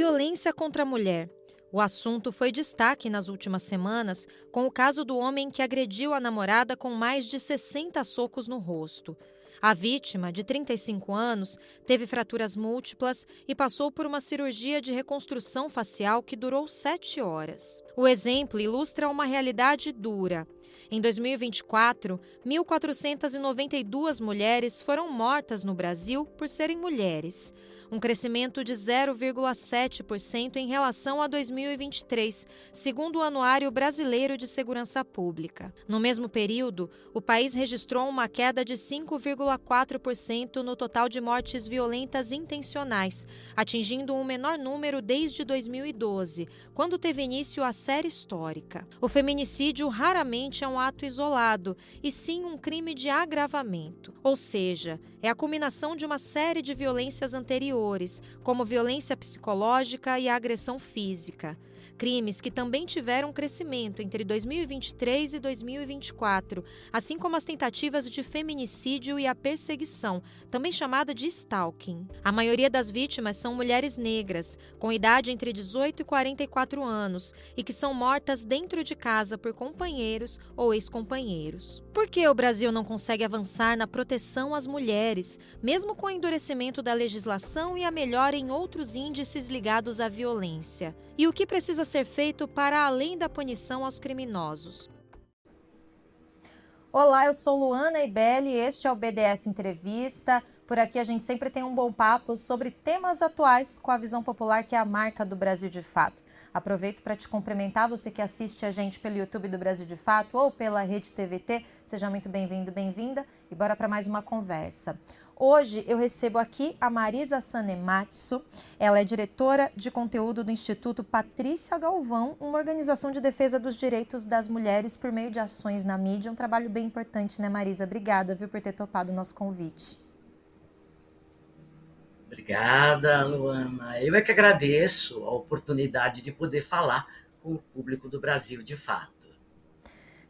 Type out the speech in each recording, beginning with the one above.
Violência contra a mulher. O assunto foi destaque nas últimas semanas com o caso do homem que agrediu a namorada com mais de 60 socos no rosto. A vítima, de 35 anos, teve fraturas múltiplas e passou por uma cirurgia de reconstrução facial que durou 7 horas. O exemplo ilustra uma realidade dura. Em 2024, 1.492 mulheres foram mortas no Brasil por serem mulheres, um crescimento de 0,7% em relação a 2023, segundo o Anuário Brasileiro de Segurança Pública. No mesmo período, o país registrou uma queda de 5,4% no total de mortes violentas intencionais, atingindo um menor número desde 2012, quando teve início a série histórica. O feminicídio raramente é um ato isolado, e sim um crime de agravamento, ou seja, é a culminação de uma série de violências anteriores, como violência psicológica e a agressão física. Crimes que também tiveram crescimento entre 2023 e 2024, assim como as tentativas de feminicídio e a perseguição, também chamada de stalking. A maioria das vítimas são mulheres negras, com idade entre 18 e 44 anos, e que são mortas dentro de casa por companheiros ou ex-companheiros. Por que o Brasil não consegue avançar na proteção às mulheres, mesmo com o endurecimento da legislação e a melhora em outros índices ligados à violência? E o que precisa ser feito para além da punição aos criminosos? Olá, eu sou Luana Ibelli e este é o BDF Entrevista. Por aqui a gente sempre tem um bom papo sobre temas atuais com a visão popular que é a marca do Brasil de Fato. Aproveito para te cumprimentar, você que assiste a gente pelo YouTube do Brasil de Fato ou pela Rede TVT. Seja muito bem-vindo, bem-vinda e bora para mais uma conversa. Hoje eu recebo aqui a Marisa Sanematsu. Ela é diretora de conteúdo do Instituto Patrícia Galvão, uma organização de defesa dos direitos das mulheres por meio de ações na mídia. Um trabalho bem importante, né, Marisa? Obrigada, viu, por ter topado o nosso convite. Obrigada, Luana. Eu é que agradeço a oportunidade de poder falar com o público do Brasil de fato.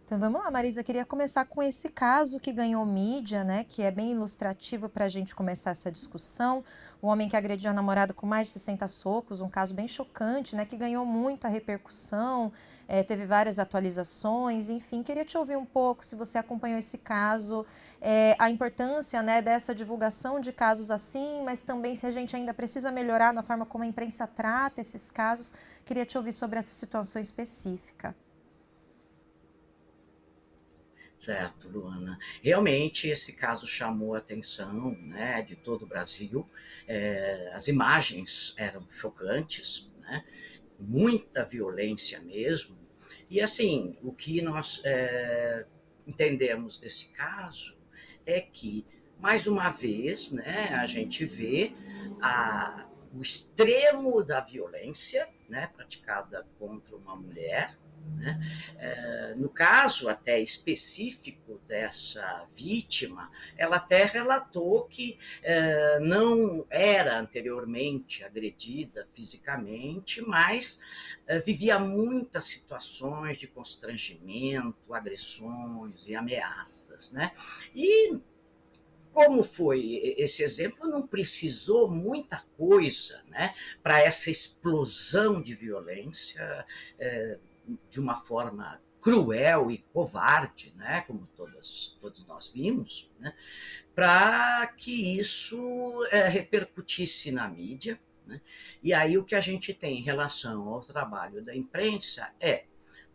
Então vamos lá, Marisa, eu queria começar com esse caso que ganhou mídia, né, que é bem ilustrativo para a gente começar essa discussão. O homem que agrediu a namorada com mais de 60 socos, um caso bem chocante, né, que ganhou muita repercussão, teve várias atualizações, enfim. Queria te ouvir um pouco, se você acompanhou esse caso, a importância, né, dessa divulgação de casos assim, mas também se a gente ainda precisa melhorar na forma como a imprensa trata esses casos. Queria te ouvir sobre essa situação específica. Certo, Luana. Realmente esse caso chamou a atenção, né, de todo o Brasil. As imagens eram chocantes, né, muita violência mesmo. E assim, o que nós entendemos desse caso é que, mais uma vez, né, a gente vê o extremo da violência, né, praticada contra uma mulher, né? No caso até específico dessa vítima, ela até relatou que não era anteriormente agredida fisicamente, mas vivia muitas situações de constrangimento, agressões e ameaças, né? E como foi esse exemplo, não precisou muita coisa, né, para essa explosão de violência de uma forma cruel e covarde, né, como todos nós vimos, né, para que isso repercutisse na mídia. Né? E aí o que a gente tem em relação ao trabalho da imprensa é,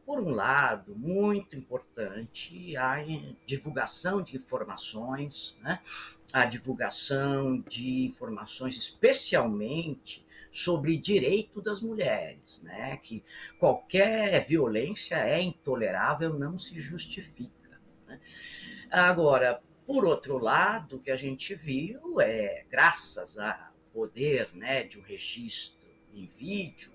por um lado, muito importante a divulgação de informações, né? A divulgação de informações especialmente sobre direito das mulheres, né? Que qualquer violência é intolerável, não se justifica. Né? Agora, por outro lado, o que a gente viu é, graças ao poder, né, de um registro em vídeo,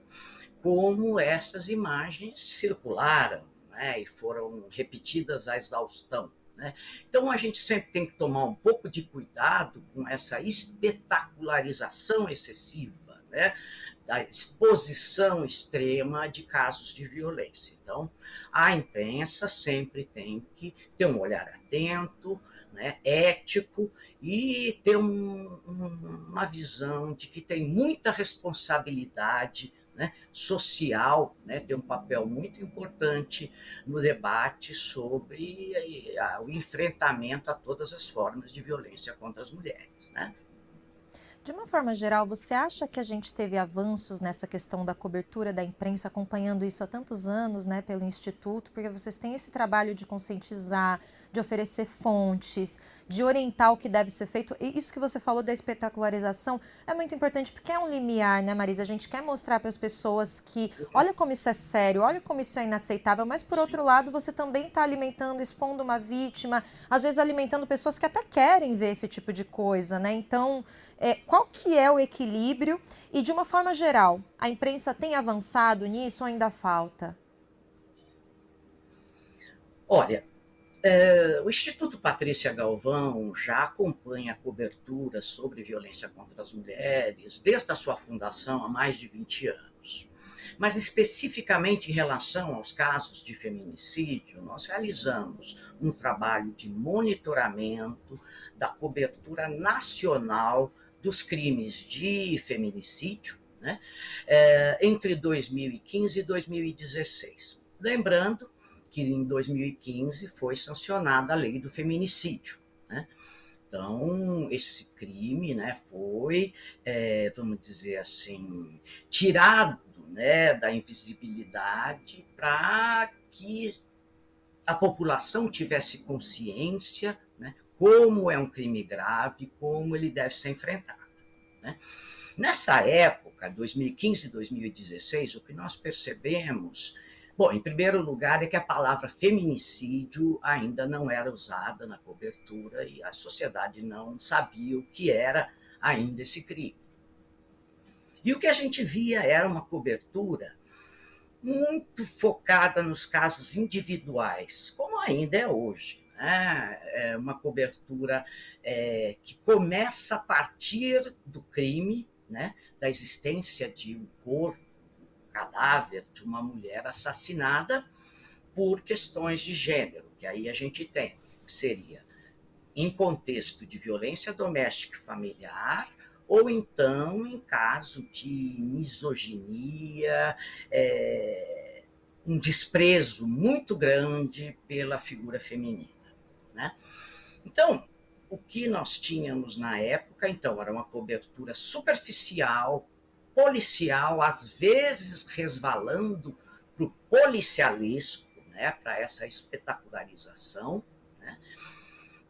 como essas imagens circularam, né, e foram repetidas à exaustão. Né? Então a gente sempre tem que tomar um pouco de cuidado com essa espetacularização excessiva, né, da exposição extrema de casos de violência. Então a imprensa sempre tem que ter um olhar atento, né, ético e ter uma visão de que tem muita responsabilidade, né, social, né, tem um papel muito importante no debate sobre o enfrentamento a todas as formas de violência contra as mulheres, né? De uma forma geral, você acha que a gente teve avanços nessa questão da cobertura da imprensa, acompanhando isso há tantos anos, né, pelo Instituto, porque vocês têm esse trabalho de conscientizar, de oferecer fontes, de orientar o que deve ser feito. E isso que você falou da espetacularização é muito importante, porque é um limiar, né, Marisa? A gente quer mostrar para as pessoas que, olha como isso é sério, olha como isso é inaceitável, mas por outro lado, você também está alimentando, expondo uma vítima, às vezes alimentando pessoas que até querem ver esse tipo de coisa, né? Então, qual que é o equilíbrio? E de uma forma geral, a imprensa tem avançado nisso ou ainda falta? Olha, o Instituto Patrícia Galvão já acompanha a cobertura sobre violência contra as mulheres desde a sua fundação há mais de 20 anos. Mas especificamente em relação aos casos de feminicídio, nós realizamos um trabalho de monitoramento da cobertura nacional dos crimes de feminicídio, né, entre 2015 e 2016. Lembrando que em 2015 foi sancionada a lei do feminicídio, né? Então, esse crime, né, foi, vamos dizer assim, tirado, né, da invisibilidade para que a população tivesse consciência, né, como é um crime grave, como ele deve ser enfrentado, né? Nessa época, 2015 e 2016, o que nós percebemos, bom, em primeiro lugar, é que a palavra feminicídio ainda não era usada na cobertura e a sociedade não sabia o que era ainda esse crime. E o que a gente via era uma cobertura muito focada nos casos individuais, como ainda é hoje. Né? É uma cobertura que começa a partir do crime, né? Da existência de um corpo, um cadáver de uma mulher assassinada por questões de gênero, que aí a gente tem, que seria em contexto de violência doméstica e familiar, ou então em caso de misoginia, um desprezo muito grande pela figura feminina, né? Então, o que nós tínhamos na época, então, era uma cobertura superficial, policial, às vezes resvalando para o policialesco, né, para essa espetacularização, né,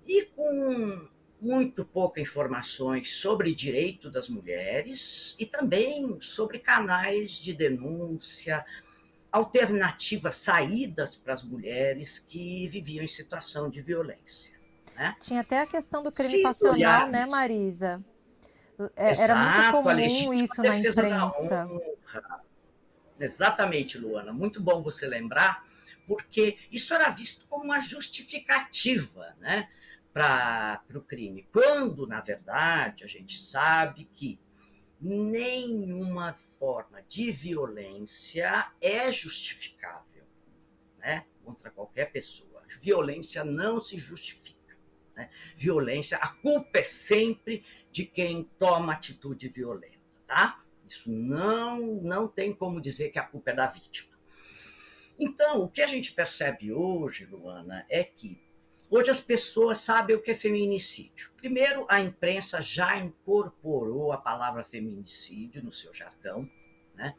e com muito pouca informações sobre direito das mulheres e também sobre canais de denúncia, alternativas, saídas para as mulheres que viviam em situação de violência. Né? Tinha até a questão do crime Se passional, né, olharmos, Marisa? Era muito exato, a comum legítima isso na defesa da imprensa. honra. Exatamente, Luana. Muito bom você lembrar, porque isso era visto como uma justificativa, né, para o crime, quando, na verdade, a gente sabe que nenhuma forma de violência é justificável, né, contra qualquer pessoa. Violência não se justifica. Né? Violência, a culpa é sempre de quem toma atitude violenta, tá? Isso não tem como dizer que a culpa é da vítima. Então, o que a gente percebe hoje, Luana, é que hoje as pessoas sabem o que é feminicídio. Primeiro, a imprensa já incorporou a palavra feminicídio no seu jargão, né?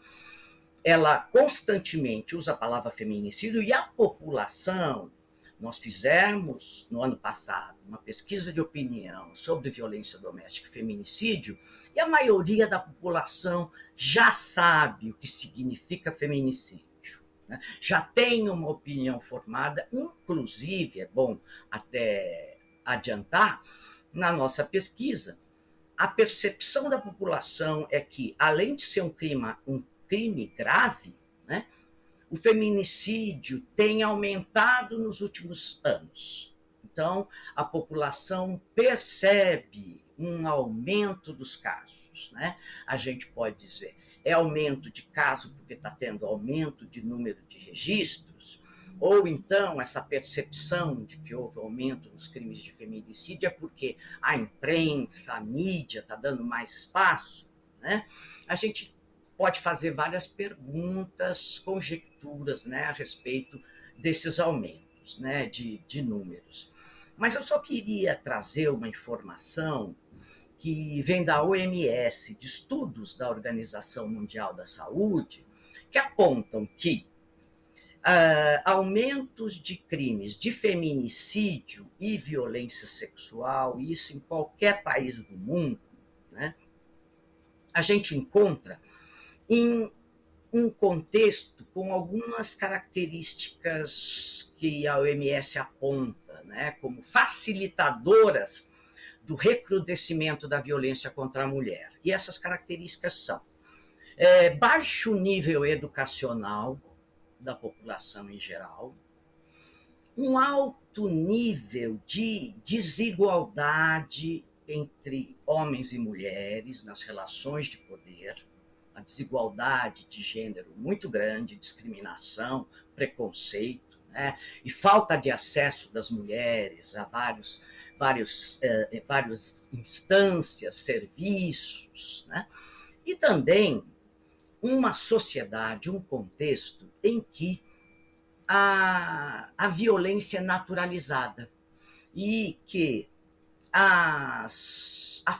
Ela constantemente usa a palavra feminicídio e a população, nós fizemos no ano passado uma pesquisa de opinião sobre violência doméstica e feminicídio e a maioria da população já sabe o que significa feminicídio. Né? Já tem uma opinião formada, inclusive, é bom até adiantar, na nossa pesquisa, a percepção da população é que, além de ser um crime grave, né, o feminicídio tem aumentado nos últimos anos. Então, a população percebe um aumento dos casos. Né? A gente pode dizer, é aumento de casos porque está tendo aumento de número de registros, Ou então essa percepção de que houve aumento nos crimes de feminicídio é porque a imprensa, a mídia está dando mais espaço, né? A gente pode fazer várias perguntas, conjecturas, né, a respeito desses aumentos, né, de números. Mas eu só queria trazer uma informação que vem da OMS, de estudos da Organização Mundial da Saúde, que apontam que aumentos de crimes de feminicídio e violência sexual, isso em qualquer país do mundo, né, a gente encontra em um contexto com algumas características que a OMS aponta, né, como facilitadoras do recrudescimento da violência contra a mulher. E essas características são baixo nível educacional da população em geral, um alto nível de desigualdade entre homens e mulheres nas relações de poder, a desigualdade de gênero muito grande, discriminação, preconceito, né, e falta de acesso das mulheres a várias instâncias, serviços, né, e também uma sociedade, um contexto em que a violência é naturalizada e que a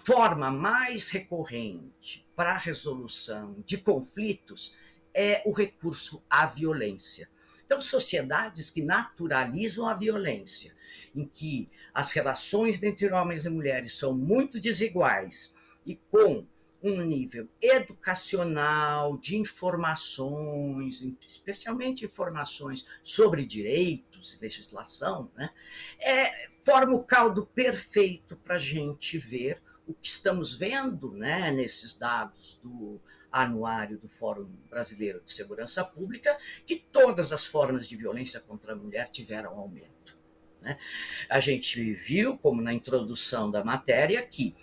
forma mais recorrente para a resolução de conflitos é o recurso à violência. Então, sociedades que naturalizam a violência, em que as relações entre homens e mulheres são muito desiguais e com um nível educacional, de informações, especialmente informações sobre direitos e legislação, né, forma o caldo perfeito para a gente ver o que estamos vendo, né, nesses dados do anuário do Fórum Brasileiro de Segurança Pública, que todas as formas de violência contra a mulher tiveram aumento, né? A gente viu, como na introdução da matéria, que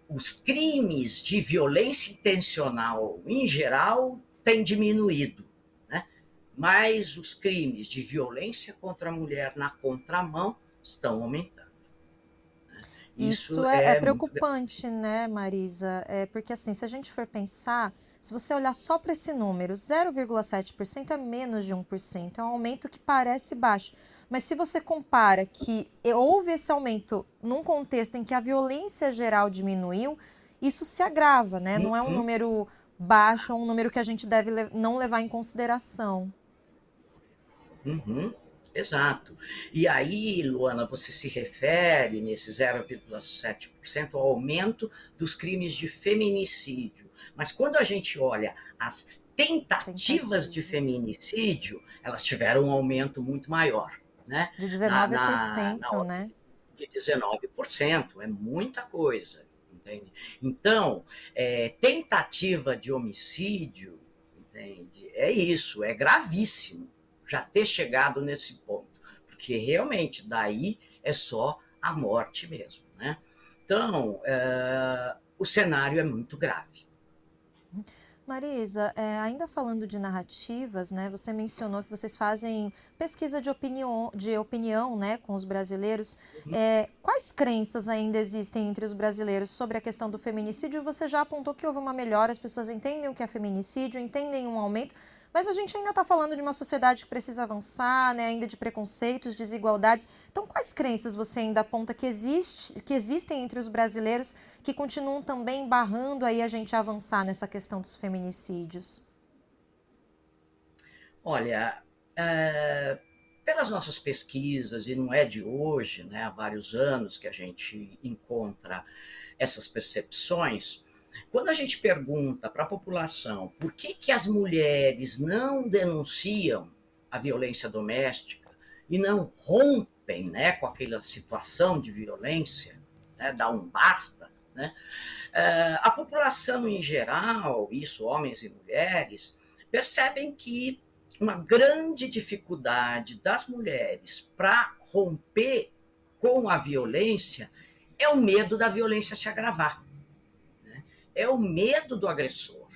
os crimes de violência intencional, em geral, têm diminuído, né? Mas os crimes de violência contra a mulher na contramão estão aumentando. Isso Isso é é muito. preocupante, né, Marisa? Porque assim, se a gente for pensar, se você olhar só para esse número, 0,7% é menos de 1%, é um aumento que parece baixo. Mas se você compara que houve esse aumento num contexto em que a violência geral diminuiu, isso se agrava, né? Não é um número baixo, é um número que a gente deve não levar em consideração. Uhum, exato. E aí, Luana, você se refere nesse 0,7% ao aumento dos crimes de feminicídio. Mas quando a gente olha as tentativas de feminicídio, elas tiveram um aumento muito maior, né? De Na 19%, ordem né? de 19%, é muita coisa, entende? Então, tentativa de homicídio, entende? É isso, é gravíssimo já ter chegado nesse ponto, porque realmente daí é só a morte mesmo, né? Então, o cenário é muito grave. Marisa, ainda falando de narrativas, né, você mencionou que vocês fazem pesquisa de opinião, né, com os brasileiros. Quais crenças ainda existem entre os brasileiros sobre a questão do feminicídio? Você já apontou que houve uma melhora, as pessoas entendem o que é feminicídio, entendem um aumento, mas a gente ainda está falando de uma sociedade que precisa avançar, né, ainda de preconceitos, desigualdades. Então, quais crenças você ainda aponta que existem entre os brasileiros que continuam também barrando aí a gente avançar nessa questão dos feminicídios? Olha, pelas nossas pesquisas, e não é de hoje, né, há vários anos que a gente encontra essas percepções, quando a gente pergunta para a população por que as mulheres não denunciam a violência doméstica e não rompem, né, com aquela situação de violência, né, dá um basta, né, a população em geral, isso homens e mulheres, percebem que uma grande dificuldade das mulheres para romper com a violência é o medo da violência se agravar. Né? É o medo do agressor.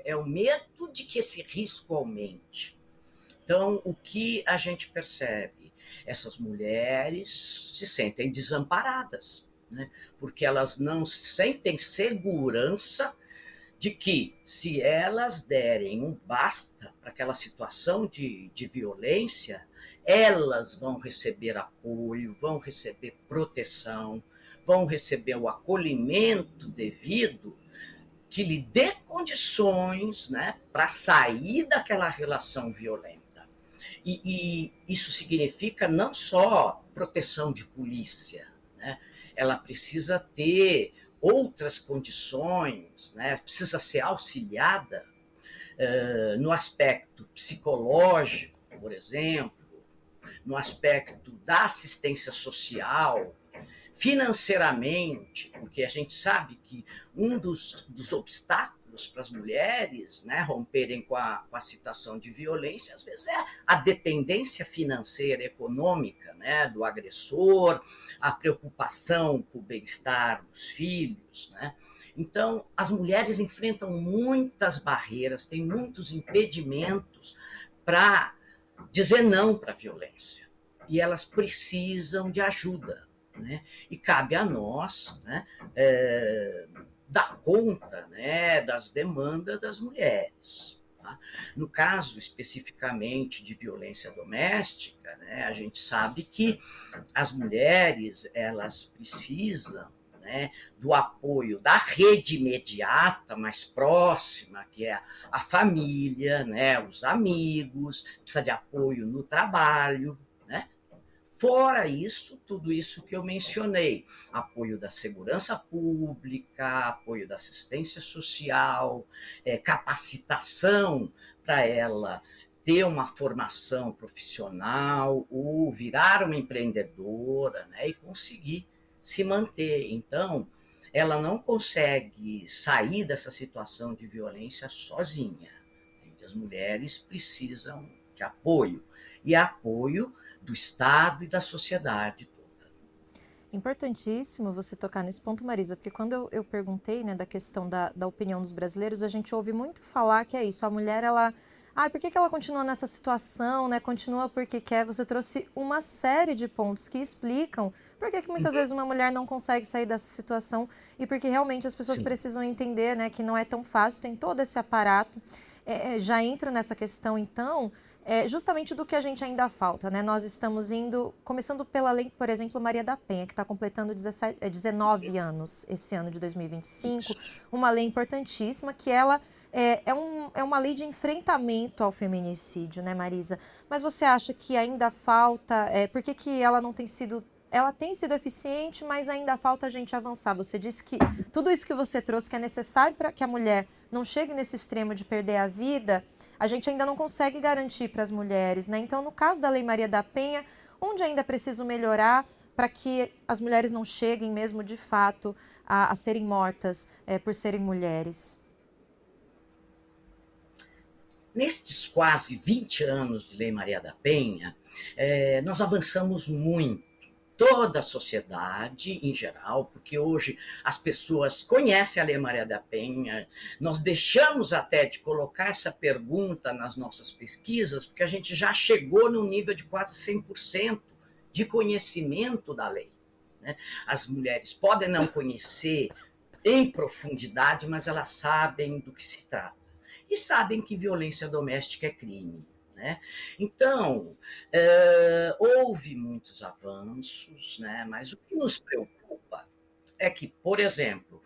É o medo de que esse risco aumente. Então, o que a gente percebe? Essas mulheres se sentem desamparadas, né? Porque elas não sentem segurança de que, se elas derem um basta para aquela situação de violência, elas vão receber apoio, vão receber proteção, vão receber o acolhimento devido que lhe dê condições, né, para sair daquela relação violenta. E isso significa não só proteção de polícia, né? Ela precisa ter outras condições, né? Precisa ser auxiliada no aspecto psicológico, por exemplo, no aspecto da assistência social, financeiramente, porque a gente sabe que um dos obstáculos para as mulheres, né, romperem com a situação de violência, às vezes é a dependência financeira, econômica, né, do agressor, a preocupação com o bem-estar dos filhos, né? Então, as mulheres enfrentam muitas barreiras, têm muitos impedimentos para dizer não para a violência. E elas precisam de ajuda, né? E cabe a nós, né, dar conta, né, das demandas das mulheres. Tá? No caso especificamente de violência doméstica, né, a gente sabe que as mulheres elas precisam, né, do apoio da rede imediata, mais próxima, que é a família, né, os amigos, precisa de apoio no trabalho, né? Fora isso, tudo isso que eu mencionei, apoio da segurança pública, apoio da assistência social, capacitação para ela ter uma formação profissional ou virar uma empreendedora, né, e conseguir se manter. Então, ela não consegue sair dessa situação de violência sozinha. As mulheres precisam de apoio, e apoio do Estado e da sociedade toda. Importantíssimo você tocar nesse ponto, Marisa, porque quando eu perguntei, né, da questão da opinião dos brasileiros, a gente ouve muito falar que é isso, a mulher, ela... Ah, por que ela continua nessa situação, né? Continua porque quer. Você trouxe uma série de pontos que explicam por que muitas vezes uma mulher não consegue sair dessa situação e porque realmente as pessoas Sim. precisam entender, né, que não é tão fácil, tem todo esse aparato. Já entro nessa questão, então, justamente do que a gente ainda falta, né? Nós estamos indo, começando pela lei, por exemplo, Maria da Penha, que está completando 19 anos esse ano de 2025, uma lei importantíssima que ela é uma lei de enfrentamento ao feminicídio, né, Marisa? Mas você acha que ainda falta, por que ela não tem sido, ela tem sido eficiente, mas ainda falta a gente avançar? Você disse que tudo isso que você trouxe que é necessário para que a mulher não chegue nesse extremo de perder a vida, a gente ainda não consegue garantir para as mulheres, né? Então, no caso da Lei Maria da Penha, onde ainda é preciso melhorar para que as mulheres não cheguem mesmo de fato a serem mortas por serem mulheres? Nestes quase 20 anos de Lei Maria da Penha, nós avançamos muito, toda a sociedade em geral, porque hoje as pessoas conhecem a Lei Maria da Penha, nós deixamos até de colocar essa pergunta nas nossas pesquisas, porque a gente já chegou no nível de quase 100% de conhecimento da lei, né? As mulheres podem não conhecer em profundidade, mas elas sabem do que se trata. E sabem que violência doméstica é crime, né? Então, houve muitos avanços, né? Mas o que nos preocupa é que, por exemplo,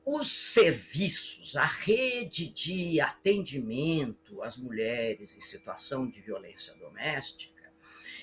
os serviços, a rede de atendimento às mulheres em situação de violência doméstica,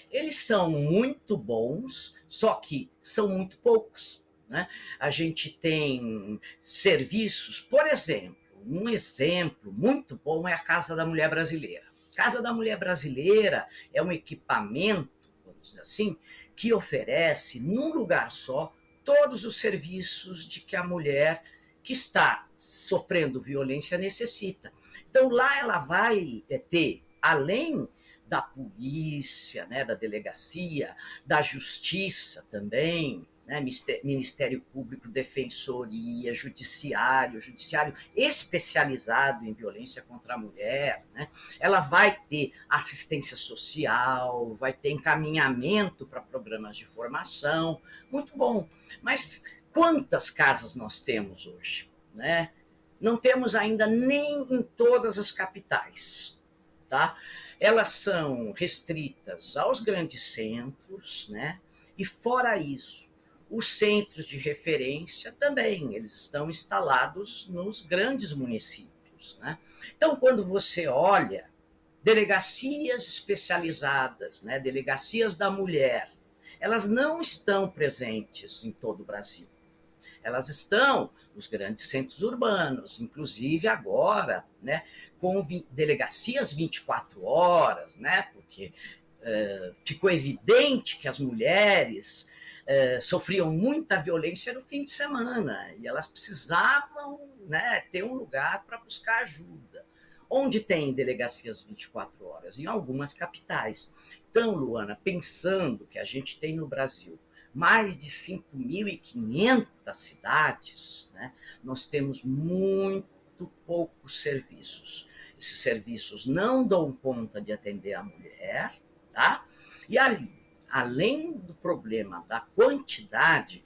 eles são muito bons, só que são muito poucos, né? A gente tem serviços, por exemplo, um exemplo muito bom é a Casa da Mulher Brasileira. Casa da Mulher Brasileira é um equipamento, vamos dizer assim, que oferece, num lugar só, todos os serviços de que a mulher que está sofrendo violência necessita. Então, lá ela vai ter, além da polícia, né, da delegacia, da justiça também, né? Ministério Público, Defensoria, Judiciário especializado em violência contra a mulher, né? Ela vai ter assistência social, vai ter encaminhamento para programas de formação, muito bom. Mas quantas casas nós temos hoje, né? Não temos ainda nem em todas as capitais, tá? Elas são restritas aos grandes centros, né? E fora isso, os centros de referência também, eles estão instalados nos grandes municípios, né? Então, quando você olha delegacias especializadas, né, delegacias da mulher, elas não estão presentes em todo o Brasil. Elas estão nos grandes centros urbanos, inclusive agora, né, com delegacias 24 horas, né, porque ficou evidente que as mulheres sofriam muita violência no fim de semana e elas precisavam, né, ter um lugar para buscar ajuda. Onde tem delegacias 24 horas? Em algumas capitais. Então, Luana, pensando que a gente tem no Brasil mais de 5.500 cidades, né, nós temos muito poucos serviços. Esses serviços não dão conta de atender a mulher, tá? E ali, além do problema da quantidade,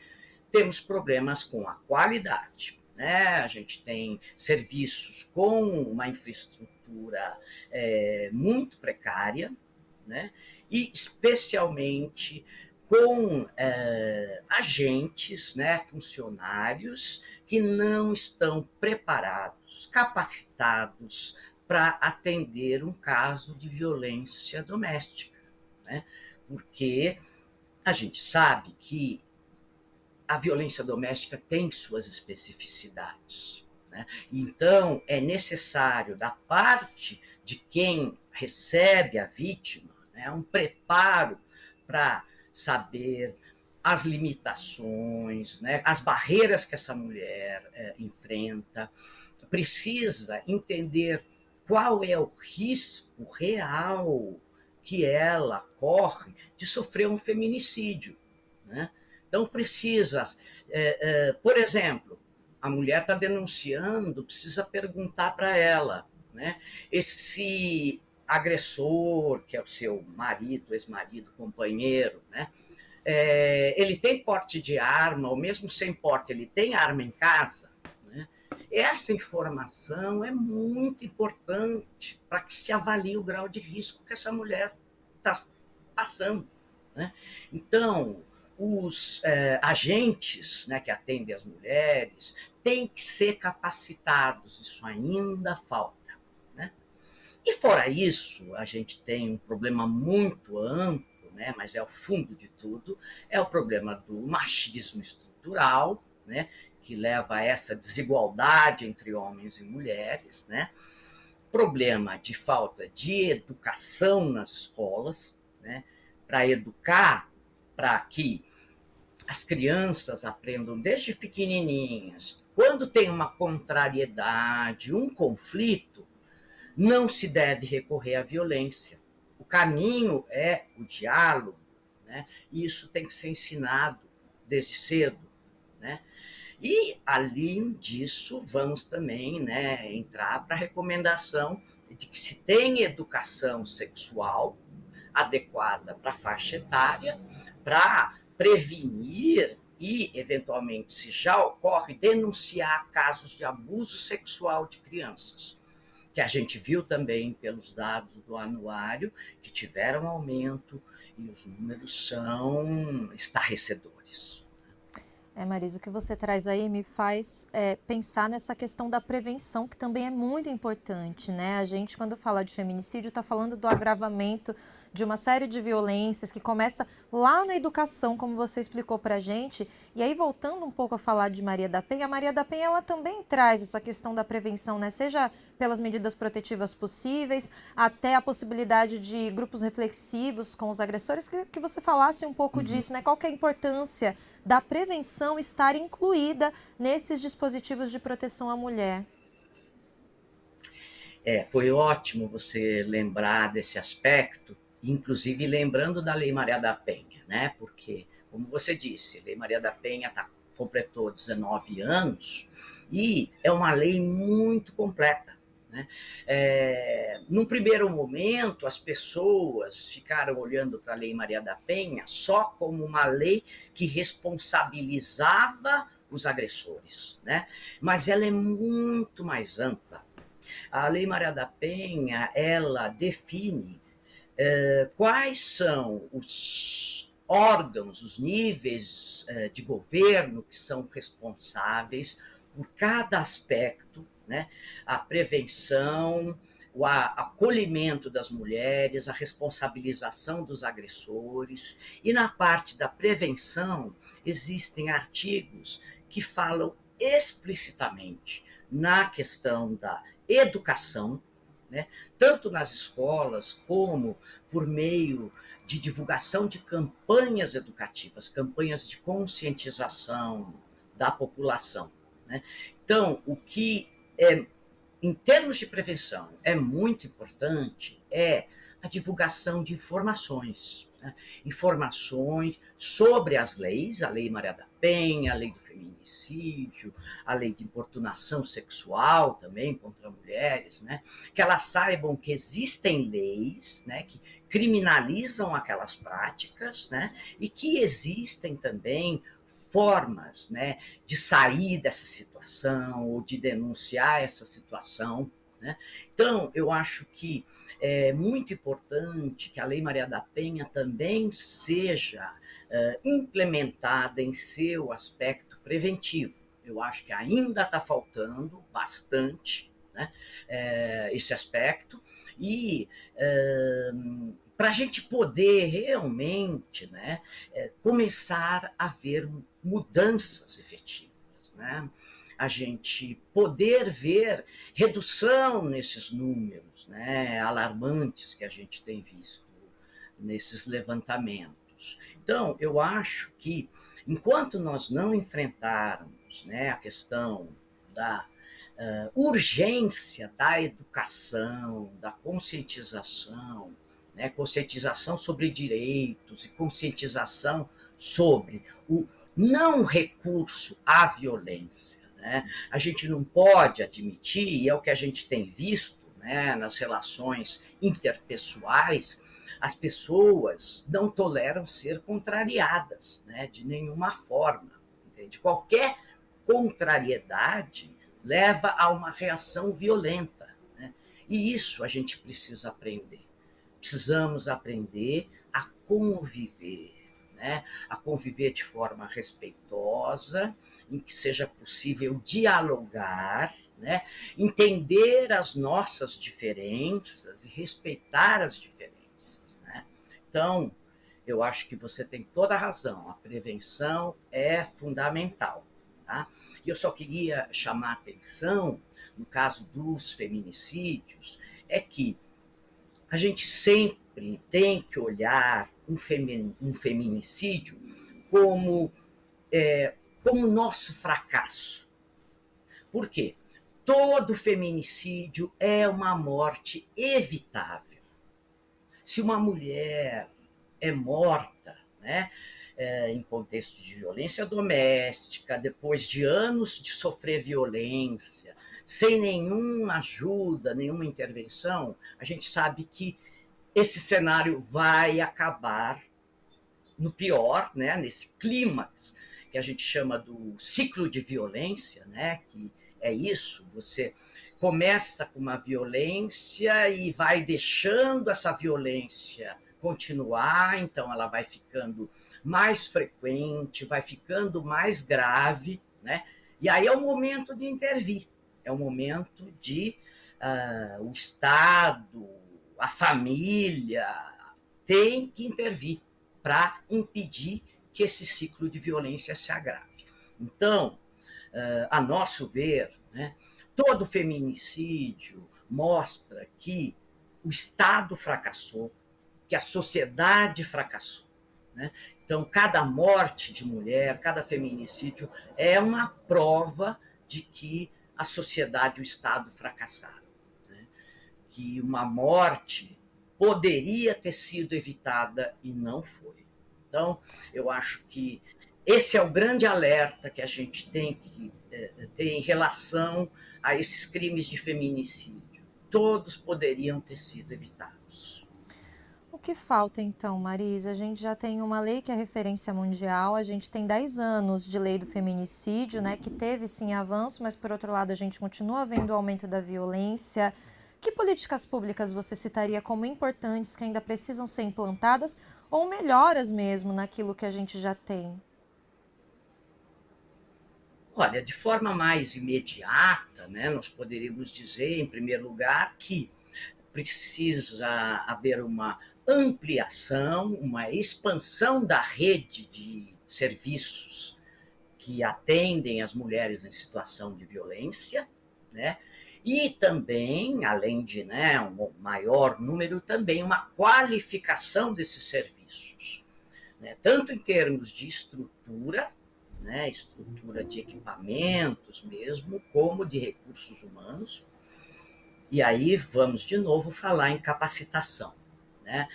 temos problemas com a qualidade. Né? A gente tem serviços com uma infraestrutura muito precária, né? E especialmente com agentes, né, funcionários que não estão preparados, capacitados para atender um caso de violência doméstica, né? Porque a gente sabe que a violência doméstica tem suas especificidades, né? Então, é necessário, da parte de quem recebe a vítima, né, um preparo para saber as limitações, né, as barreiras que essa mulher enfrenta, precisa entender qual é o risco real que ela corre de sofrer um feminicídio, né? Então precisa, por exemplo, a mulher está denunciando, precisa perguntar para ela, né? Esse agressor, que é o seu marido, ex-marido, companheiro, né? Ele tem porte de arma, ou mesmo sem porte, ele tem arma em casa, né? Essa informação é muito importante para que se avalie o grau de risco que essa mulher está passando, né? Então, os agentes, né, que atendem as mulheres têm que ser capacitados, isso ainda falta, né? E fora isso, a gente tem um problema muito amplo, né, mas é o fundo de tudo, é o problema do machismo estrutural, né, que leva a essa desigualdade entre homens e mulheres, né? Problema de falta de educação nas escolas, né, para educar, para que as crianças aprendam desde pequenininhas, quando tem uma contrariedade, um conflito, não se deve recorrer à violência. O caminho é o diálogo, né? E isso tem que ser ensinado desde cedo, né? E, além disso, vamos também, né, entrar para a recomendação de que se tenha educação sexual adequada para a faixa etária, para prevenir e, eventualmente, se já ocorre, denunciar casos de abuso sexual de crianças, que a gente viu também pelos dados do anuário, que tiveram aumento e os números são estarrecedores. Marisa, o que você traz aí me faz pensar nessa questão da prevenção, que também é muito importante, né? A gente, quando fala de feminicídio, está falando do agravamento de uma série de violências que começa lá na educação, como você explicou para a gente. E aí, voltando um pouco a falar de Maria da Penha, a Maria da Penha ela também traz essa questão da prevenção, né? Seja pelas medidas protetivas possíveis, até a possibilidade de grupos reflexivos com os agressores, que você falasse um pouco disso, né? Qual que é a importância da prevenção estar incluída nesses dispositivos de proteção à mulher? Foi ótimo você lembrar desse aspecto, inclusive lembrando da Lei Maria da Penha, né? Porque como você disse, a Lei Maria da Penha completou 19 anos e é uma lei muito completa, né? Num primeiro momento, as pessoas ficaram olhando para a Lei Maria da Penha só como uma lei que responsabilizava os agressores, né? Mas ela é muito mais ampla. A Lei Maria da Penha, ela define quais são os órgãos, os níveis de governo que são responsáveis por cada aspecto, né? A prevenção, o acolhimento das mulheres, a responsabilização dos agressores. E na parte da prevenção, existem artigos que falam explicitamente na questão da educação, né? Tanto nas escolas como por meio de divulgação de campanhas educativas, campanhas de conscientização da população, né? Então, o que em termos de prevenção é muito importante a divulgação de informações, né? Informações sobre as leis, a Lei Maria da Penha, a Lei do Feminicídio, a Lei de Importunação Sexual também contra mulheres, né? Que elas saibam que existem leis, né, que criminalizam aquelas práticas, né, e que existem também formas, né, de sair dessa situação ou de denunciar essa situação, né? Então, eu acho que é muito importante que a Lei Maria da Penha também seja implementada em seu aspecto preventivo. Eu acho que ainda está faltando bastante, né, esse aspecto, e para a gente poder realmente, né, começar a ver mudanças efetivas, né? A gente poder ver redução nesses números, né, alarmantes que a gente tem visto nesses levantamentos. Então, eu acho que enquanto nós não enfrentarmos, né, a questão da urgência da educação, da conscientização, né, conscientização sobre direitos e conscientização sobre o não recurso à violência, né? A gente não pode admitir, e é o que a gente tem visto, né, nas relações interpessoais, as pessoas não toleram ser contrariadas, né, de nenhuma forma. Entende? Qualquer contrariedade leva a uma reação violenta, né? E isso a gente precisa aprender. Precisamos aprender a conviver, né? A conviver de forma respeitosa, em que seja possível dialogar, né? Entender as nossas diferenças e respeitar as diferenças, né? Então, eu acho que você tem toda a razão, a prevenção é fundamental, tá? E eu só queria chamar a atenção, no caso dos feminicídios, é que a gente sempre tem que olhar um feminicídio como, como nosso fracasso. Por quê? Todo feminicídio é uma morte evitável. Se uma mulher é morta, né, em contexto de violência doméstica, depois de anos de sofrer violência, sem nenhuma ajuda, nenhuma intervenção, a gente sabe que esse cenário vai acabar no pior, né, nesse clímax que a gente chama do ciclo de violência, né, que é isso, você começa com uma violência e vai deixando essa violência continuar, então ela vai ficando mais frequente, vai ficando mais grave, né? E aí é o momento de intervir, é o momento de o Estado, a família tem que intervir para impedir que esse ciclo de violência se agrave. Então, a nosso ver, né, todo feminicídio mostra que o Estado fracassou, que a sociedade fracassou, né? Então, cada morte de mulher, cada feminicídio é uma prova de que a sociedade e o Estado fracassaram, né? Que uma morte poderia ter sido evitada e não foi. Então, eu acho que esse é o grande alerta que a gente tem que ter em relação a esses crimes de feminicídio. Todos poderiam ter sido evitados. O que falta então, Marisa? A gente já tem uma lei que é referência mundial, a gente tem 10 anos de lei do feminicídio, né, que teve sim avanço, mas por outro lado a gente continua vendo o aumento da violência. Que políticas públicas você citaria como importantes que ainda precisam ser implantadas ou melhoras mesmo naquilo que a gente já tem? Olha, de forma mais imediata, né, nós poderíamos dizer, em primeiro lugar, que precisa haver uma ampliação, uma expansão da rede de serviços que atendem as mulheres em situação de violência, né? E também, além de, né, um maior número, também uma qualificação desses serviços, né? Tanto em termos de estrutura, né, estrutura de equipamentos mesmo, como de recursos humanos. E aí vamos de novo falar em capacitação, né?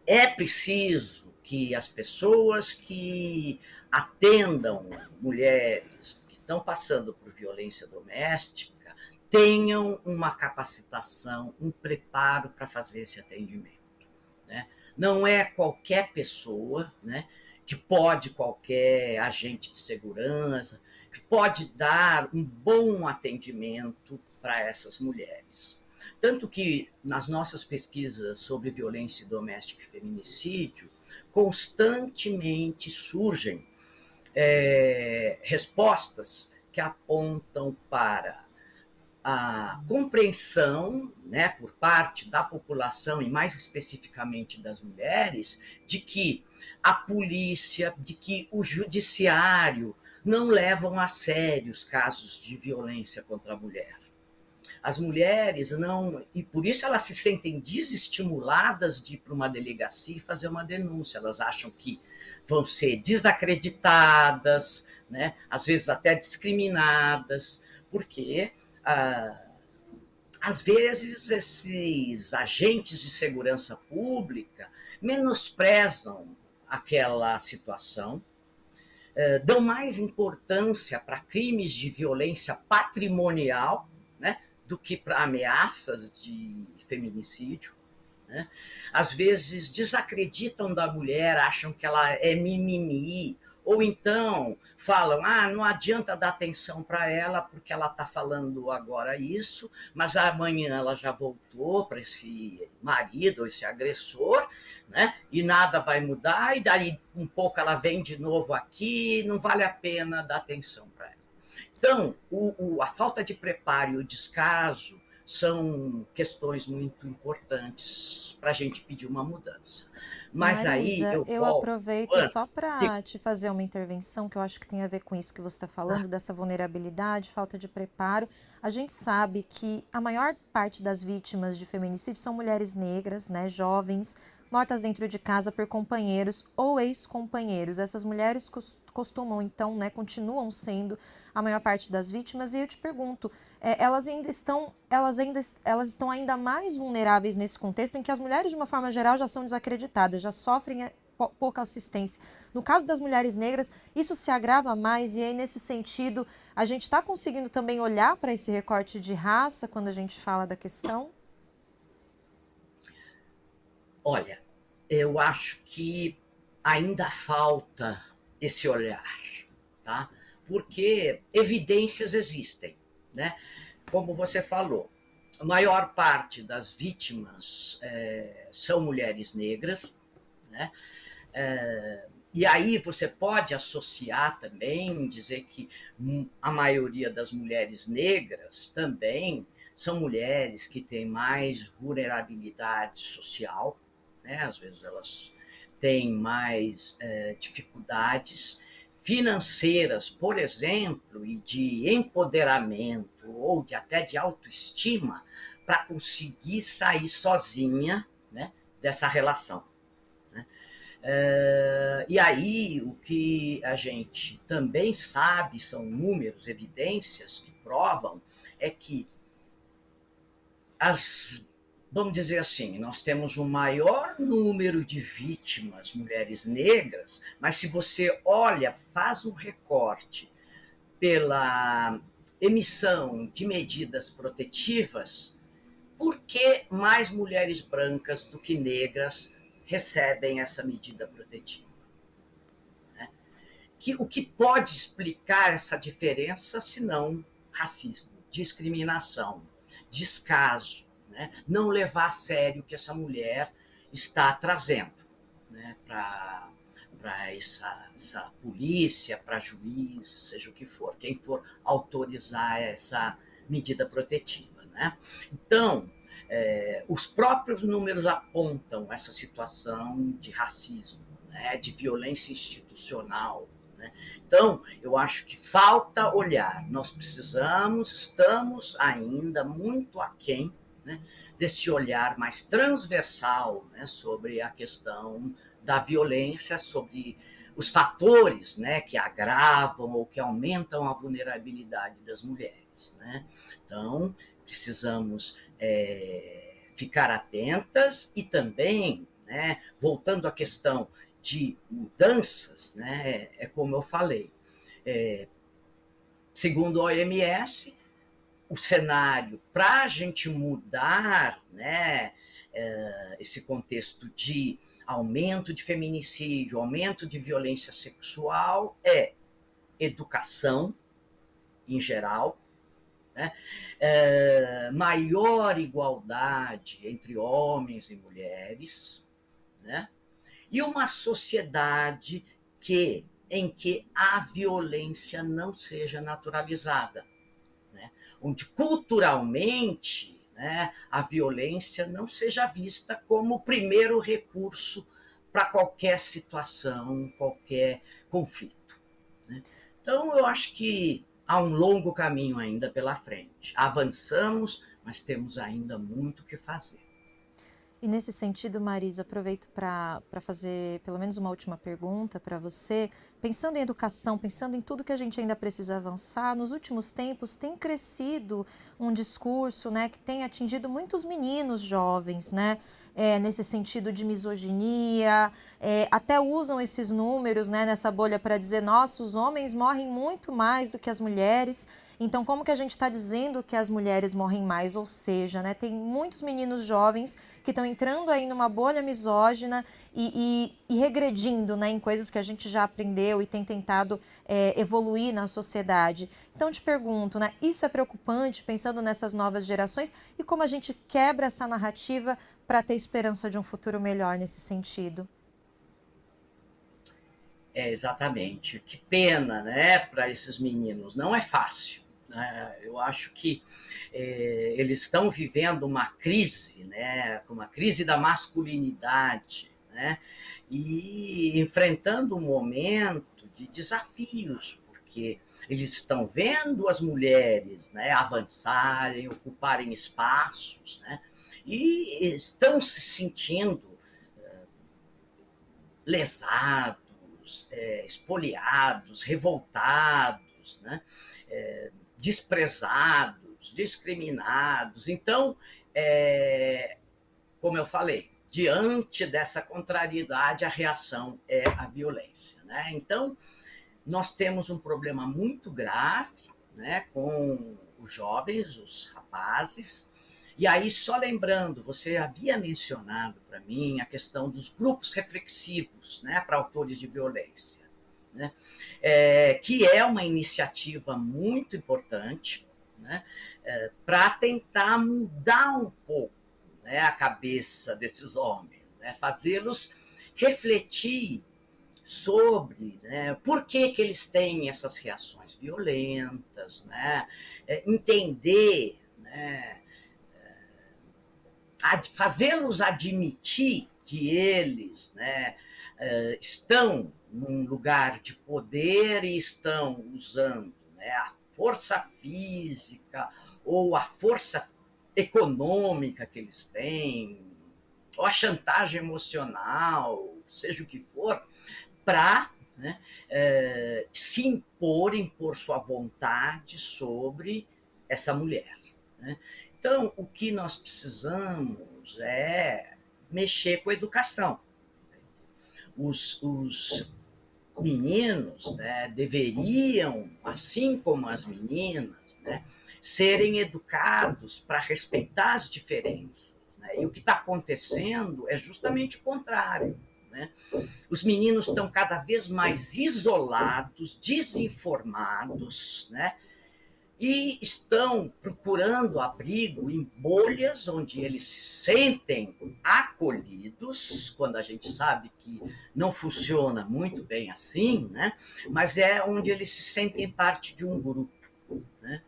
É preciso que as pessoas que atendam mulheres que estão passando por violência doméstica tenham uma capacitação, um preparo para fazer esse atendimento, né? Não é qualquer pessoa, né, que pode, qualquer agente de segurança, que pode dar um bom atendimento para essas mulheres. Tanto que nas nossas pesquisas sobre violência doméstica e feminicídio, constantemente surgem respostas que apontam para a compreensão, né, por parte da população e mais especificamente das mulheres, de que a polícia, de que o judiciário não levam a sério os casos de violência contra a mulher. As mulheres não, e por isso elas se sentem desestimuladas de ir para uma delegacia e fazer uma denúncia. Elas acham que vão ser desacreditadas, né, às vezes até discriminadas, porque às vezes esses agentes de segurança pública menosprezam aquela situação, dão mais importância para crimes de violência patrimonial, né, do que para ameaças de feminicídio, né? Às vezes desacreditam da mulher, acham que ela é mimimi, ou então falam, não adianta dar atenção para ela porque ela está falando agora isso, mas amanhã ela já voltou para esse marido, esse agressor, né? E nada vai mudar, e daí um pouco ela vem de novo aqui, não vale a pena dar atenção para ela. Então, a falta de preparo e o descaso são questões muito importantes para a gente pedir uma mudança. Mas aí Marisa, eu eu volto. aproveito Ana, só para te fazer uma intervenção que eu acho que tem a ver com isso que você está falando, dessa vulnerabilidade, falta de preparo. A gente sabe que a maior parte das vítimas de feminicídio são mulheres negras, né, jovens, mortas dentro de casa por companheiros ou ex-companheiros. Essas mulheres costumam, então, né, continuam sendo a maior parte das vítimas. E eu te pergunto, elas estão ainda mais vulneráveis nesse contexto em que as mulheres, de uma forma geral, já são desacreditadas, já sofrem pouca assistência. No caso das mulheres negras, isso se agrava mais e aí, nesse sentido, a gente está conseguindo também olhar para esse recorte de raça quando a gente fala da questão? olha, eu acho que ainda falta esse olhar, tá? Porque evidências existem, né? Como você falou, a maior parte das vítimas são mulheres negras, né? E aí você pode associar também, dizer que a maioria das mulheres negras também são mulheres que têm mais vulnerabilidade social, né? Às vezes elas têm mais dificuldades financeiras, por exemplo, e de empoderamento ou até de autoestima para conseguir sair sozinha, né, dessa relação. E aí, o que a gente também sabe, são números, evidências que provam, é que as vamos dizer assim, nós temos o maior número de vítimas, mulheres negras, mas se você olha, faz um recorte pela emissão de medidas protetivas, por que mais mulheres brancas do que negras recebem essa medida protetiva? O que pode explicar essa diferença, se não racismo, discriminação, descaso, né? Não levar a sério o que essa mulher está trazendo, né? Para essa polícia, para juiz, seja o que for, quem for autorizar essa medida protetiva. Né? Então, os próprios números apontam essa situação de racismo, né? De violência institucional. Né? Então, eu acho que falta olhar. Nós estamos ainda muito aquém, né, desse olhar mais transversal, né, sobre a questão da violência, sobre os fatores, né, que agravam ou que aumentam a vulnerabilidade das mulheres. Né? Então, precisamos ficar atentas e também, né, voltando à questão de mudanças, né, é como eu falei, segundo a OMS, o cenário para a gente mudar, né, esse contexto de aumento de feminicídio, aumento de violência sexual, é educação em geral, né, maior igualdade entre homens e mulheres, né, e uma sociedade em que a violência não seja naturalizada, né? Onde culturalmente, né, a violência não seja vista como o primeiro recurso para qualquer situação, qualquer conflito. Né? Então, eu acho que há um longo caminho ainda pela frente. Avançamos, mas temos ainda muito o que fazer. E nesse sentido, Marisa, aproveito para fazer pelo menos uma última pergunta para você. Pensando em educação, pensando em tudo que a gente ainda precisa avançar, nos últimos tempos tem crescido um discurso, né, que tem atingido muitos meninos jovens, né, nesse sentido de misoginia, até usam esses números, né, nessa bolha para dizer, nossa, os homens morrem muito mais do que as mulheres. Então, como que a gente está dizendo que as mulheres morrem mais? Ou seja, né, tem muitos meninos jovens que estão entrando aí numa bolha misógina e regredindo, né, em coisas que a gente já aprendeu e tem tentado evoluir na sociedade. Então, te pergunto, né, isso é preocupante, pensando nessas novas gerações e como a gente quebra essa narrativa para ter esperança de um futuro melhor nesse sentido? Exatamente. Que pena, né, para esses meninos. Não é fácil. Né? Eu acho que eles estão vivendo uma crise, né, uma crise da masculinidade, né, e enfrentando um momento de desafios, porque eles estão vendo as mulheres, né, avançarem, ocuparem espaços, né, e estão se sentindo lesados, espoliados, revoltados, né? Desprezados, discriminados. Então, como eu falei, diante dessa contrariedade, a reação é a violência. Né? Então, nós temos um problema muito grave, né, com os jovens, os rapazes. E aí, só lembrando, você havia mencionado para mim a questão dos grupos reflexivos, né, para autores de violência, né, que é uma iniciativa muito importante, né, para tentar mudar um pouco, né, a cabeça desses homens, né, fazê-los refletir sobre, né, por que eles têm essas reações violentas, né, entender, né, fazê-los admitir que eles, né, estão num lugar de poder e estão usando, né, a força física ou a força econômica que eles têm, ou a chantagem emocional, seja o que for, para, né, se impor sua vontade sobre essa mulher. Né? Então, o que nós precisamos fazemos é mexer com a educação. Os meninos, né, deveriam, assim como as meninas, né, serem educados para respeitar as diferenças. Né? E o que está acontecendo é justamente o contrário. Né? Os meninos estão cada vez mais isolados, desinformados, né? E estão procurando abrigo em bolhas onde eles se sentem acolhidos, quando a gente sabe que não funciona muito bem assim, né? Mas é onde eles se sentem parte de um grupo. Né?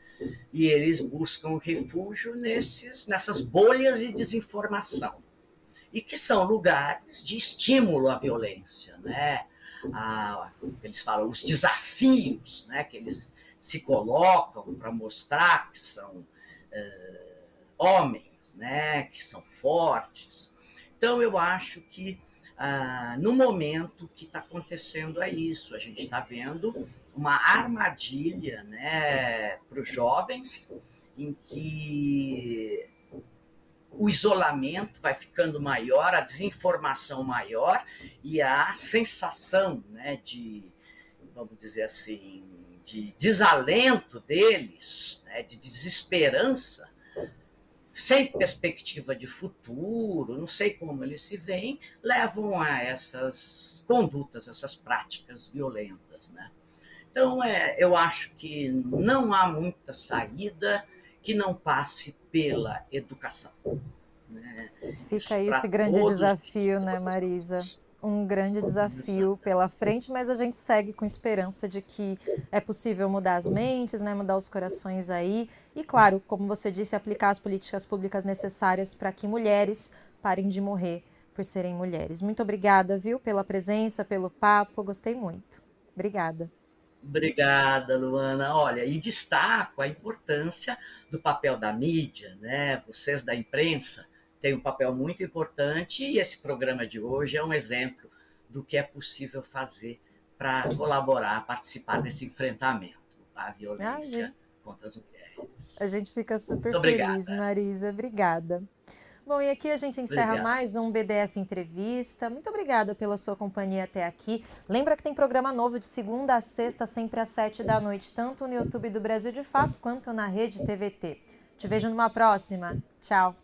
E eles buscam refúgio nessas bolhas de desinformação. E que são lugares de estímulo à violência, né? Eles falam os desafios, né, que eles se colocam para mostrar que são homens, né, que são fortes. Então, eu acho que no momento que está acontecendo é isso. A gente está vendo uma armadilha, né, para os jovens, em que o isolamento vai ficando maior, a desinformação maior e a sensação, né, de, vamos dizer assim, de desalento deles, né, de desesperança, sem perspectiva de futuro, não sei como eles se veem, levam a essas condutas, essas práticas violentas. Né? Então, eu acho que não há muita saída que não passe pela educação. Né? Fica aí esse grande desafio, né, Marisa? Um grande desafio pela frente, mas a gente segue com esperança de que é possível mudar as mentes, né, mudar os corações aí. E, claro, como você disse, aplicar as políticas públicas necessárias para que mulheres parem de morrer por serem mulheres. Muito obrigada, viu, pela presença, pelo papo, gostei muito. Obrigada. Obrigada, Luana. Olha, e destaco a importância do papel da mídia, né? Vocês da imprensa têm um papel muito importante e esse programa de hoje é um exemplo do que é possível fazer para colaborar, participar desse enfrentamento à violência contra as mulheres. A gente fica super feliz, Marisa. Obrigada. Bom, e aqui a gente encerra mais um BDF Entrevista. Muito obrigada pela sua companhia até aqui. Lembra que tem programa novo de segunda a sexta, sempre às 7h, tanto no YouTube do Brasil de Fato, quanto na Rede TVT. Te vejo numa próxima. Tchau.